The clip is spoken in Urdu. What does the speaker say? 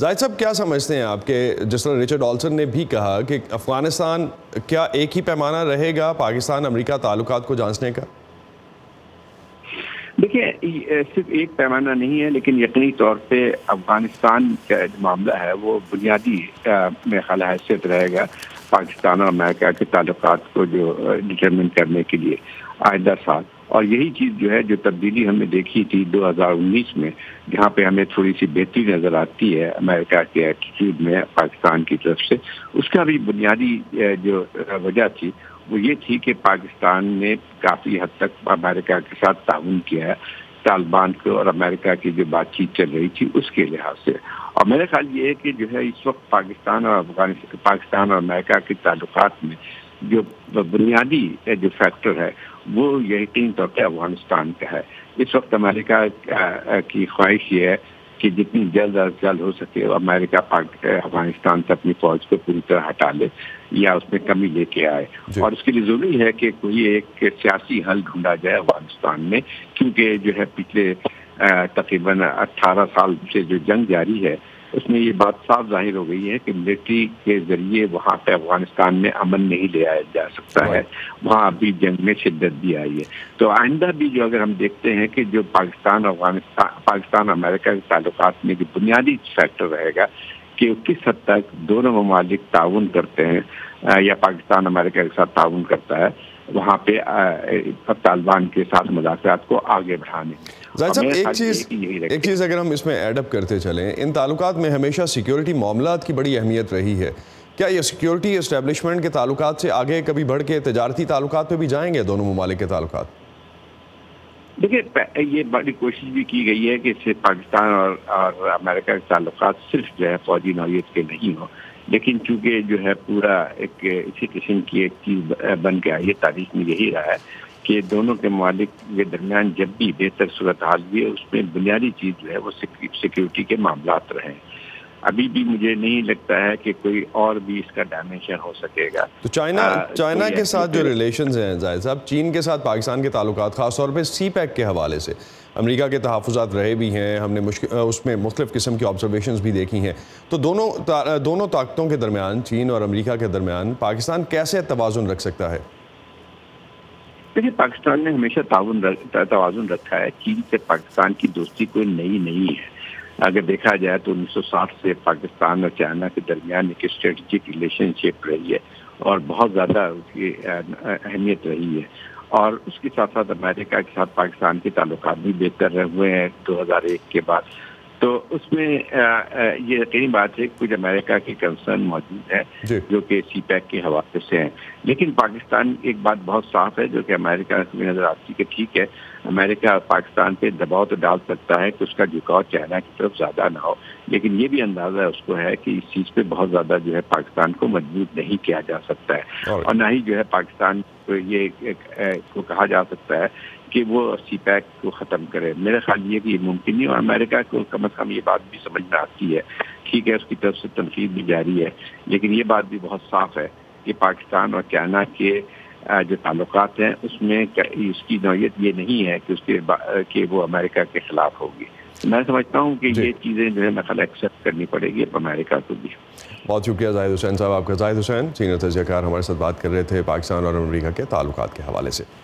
زاہد صاحب کیا سمجھتے ہیں آپ کہ جس طرح رچرڈ آلسن نے بھی کہا کہ افغانستان کیا ایک ہی پیمانہ رہے گا پاکستان امریکہ تعلقات کو جانچنے کا؟ دیکھیے صرف ایک پیمانہ نہیں ہے، لیکن یقینی طور پہ افغانستان کا جو معاملہ ہے وہ بنیادی میرے خیال حیثیت رہے گا پاکستان اور امریکہ کے تعلقات کو جو ڈٹرمن کرنے کے لیے آئندہ سال۔ اور یہی چیز جو ہے جو تبدیلی ہم نے دیکھی تھی 2019 میں، جہاں پہ ہمیں تھوڑی سی بہتری نظر آتی ہے امریکہ کے ایٹیٹیوڈ میں پاکستان کی طرف سے، اس کا بھی بنیادی جو وجہ تھی وہ یہ تھی کہ پاکستان نے کافی حد تک امریکہ کے ساتھ تعاون کیا ہے طالبان کو، اور امریکہ کی جو بات چیت چل رہی تھی اس کے لحاظ سے۔ اور میرا خیال یہ ہے کہ جو ہے اس وقت پاکستان اور امریکہ کے تعلقات میں جو بنیادی جو فیکٹر ہے وہ یقینی طور پہ افغانستان کا ہے۔ اس وقت امریکہ کی خواہش یہ ہے کہ جتنی جلد از جلد ہو سکے امریکہ افغانستان سے اپنی فوج کو پوری طرح ہٹا لے یا اس میں کمی لے کے آئے، اور اس کے لیے ضروری ہے کہ کوئی ایک سیاسی حل ڈھونڈا جائے افغانستان میں، کیونکہ جو ہے پچھلے تقریباً 18 سال سے جو جنگ جاری ہے اس میں یہ بات صاف ظاہر ہو گئی ہے کہ ملٹری کے ذریعے وہاں پہ افغانستان میں امن نہیں لے آیا جا سکتا ہے، وہاں ابھی جنگ میں شدت بھی آئی ہے۔ تو آئندہ بھی جو اگر ہم دیکھتے ہیں کہ جو پاکستان امریکہ کے تعلقات میں جو بنیادی فیکٹر رہے گا کہ کس حد تک دونوں ممالک تعاون کرتے ہیں یا پاکستان امریکہ کے ساتھ تعاون کرتا ہے وہاں پہ طالبان کے ساتھ مذاکرات کو آگے بڑھانے۔ زاہد صاحب ایک چیز اگر ہم اس میں ایڈ اپ کرتے چلیں، ان تعلقات میں ہمیشہ سیکیورٹی معاملات کی بڑی اہمیت رہی ہے، کیا یہ سیکیورٹی اسٹیبلشمنٹ کے تعلقات سے آگے کبھی بڑھ کے تجارتی تعلقات پہ بھی جائیں گے دونوں ممالک کے تعلقات؟ دیکھیے یہ بڑی کوشش بھی کی گئی ہے کہ صرف پاکستان اور امریکہ کے تعلقات صرف جو ہے فوجی نوعیت کے نہیں ہوں، لیکن چونکہ جو ہے پورا ایک اسی قسم کی ایک چیز بن کے آئی ہے، تاریخ میں یہی رہا ہے کہ دونوں کے ممالک کے درمیان جب بھی بہتر صورتحال ہوئی ہے اس میں بنیادی چیز جو ہے وہ سیکیورٹی کے معاملات رہے ہیں۔ ابھی بھی مجھے نہیں لگتا ہے کہ کوئی اور بھی اس کا ڈائمنشن ہو سکے گا۔ تو چائنا کے ساتھ جو ریلیشنز ہیں زاہد صاحب، چین کے ساتھ پاکستان کے تعلقات خاص طور پہ سی پیک کے حوالے سے امریکہ کے تحفظات رہے بھی ہیں، ہم نے اس میں مختلف قسم کی آبزرویشنز بھی دیکھی ہیں، تو دونوں طاقتوں کے درمیان، چین اور امریکہ کے درمیان پاکستان کیسے توازن رکھ سکتا ہے؟ دیکھیے پاکستان نے ہمیشہ توازن رکھا ہے۔ چین سے پاکستان کی دوستی کوئی نئی نہیں ہے، اگر دیکھا جائے تو 1960 سے پاکستان اور چائنا کے درمیان ایک اسٹریٹجک ریلیشن شپ رہی ہے اور بہت زیادہ اس کی اہمیت رہی ہے، اور اس کے ساتھ ساتھ امریکہ کے ساتھ پاکستان کے تعلقات بھی بہتر رہے ہوئے ہیں 2001 کے بعد۔ تو اس میں یہ یقینی بات ہے کہ کچھ امریکہ کے کنسرن موجود ہیں جو کہ سی پیک کے حوالے سے ہیں، لیکن پاکستان ایک بات بہت صاف ہے جو کہ امریکہ کو نظر آتی ہے کہ ٹھیک ہے امریکہ پاکستان پہ دباؤ تو ڈال سکتا ہے کہ اس کا جھکاؤ چائنا کی طرف زیادہ نہ ہو، لیکن یہ بھی اندازہ اس کو ہے کہ اس چیز پہ بہت زیادہ جو ہے پاکستان کو مجبور نہیں کیا جا سکتا ہے، اور نہ ہی جو ہے پاکستان کو یہ کو کہا جا سکتا ہے کہ وہ سی پیک کو ختم کرے۔ میرا خیال یہ کہ یہ ممکن نہیں، اور امریکہ کو کم از کم یہ بات بھی سمجھ میں آتی ہے، ٹھیک ہے اس کی طرف سے تنقید بھی جاری ہے، لیکن یہ بات بھی بہت صاف ہے کہ پاکستان اور چائنا کے جو تعلقات ہیں اس میں اس کی نوعیت یہ نہیں ہے کہ وہ امریکہ کے خلاف ہوگی۔ میں سمجھتا ہوں کہ یہ چیزیں جو ہے نقل ایکسیپٹ کرنی پڑے گی امریکہ کو بھی۔ بہت شکریہ زاہد حسین صاحب آپ کا۔ زاہد حسین سینئر تجزیہ کار ہمارے ساتھ بات کر رہے تھے پاکستان اور امریکہ کے تعلقات کے حوالے سے۔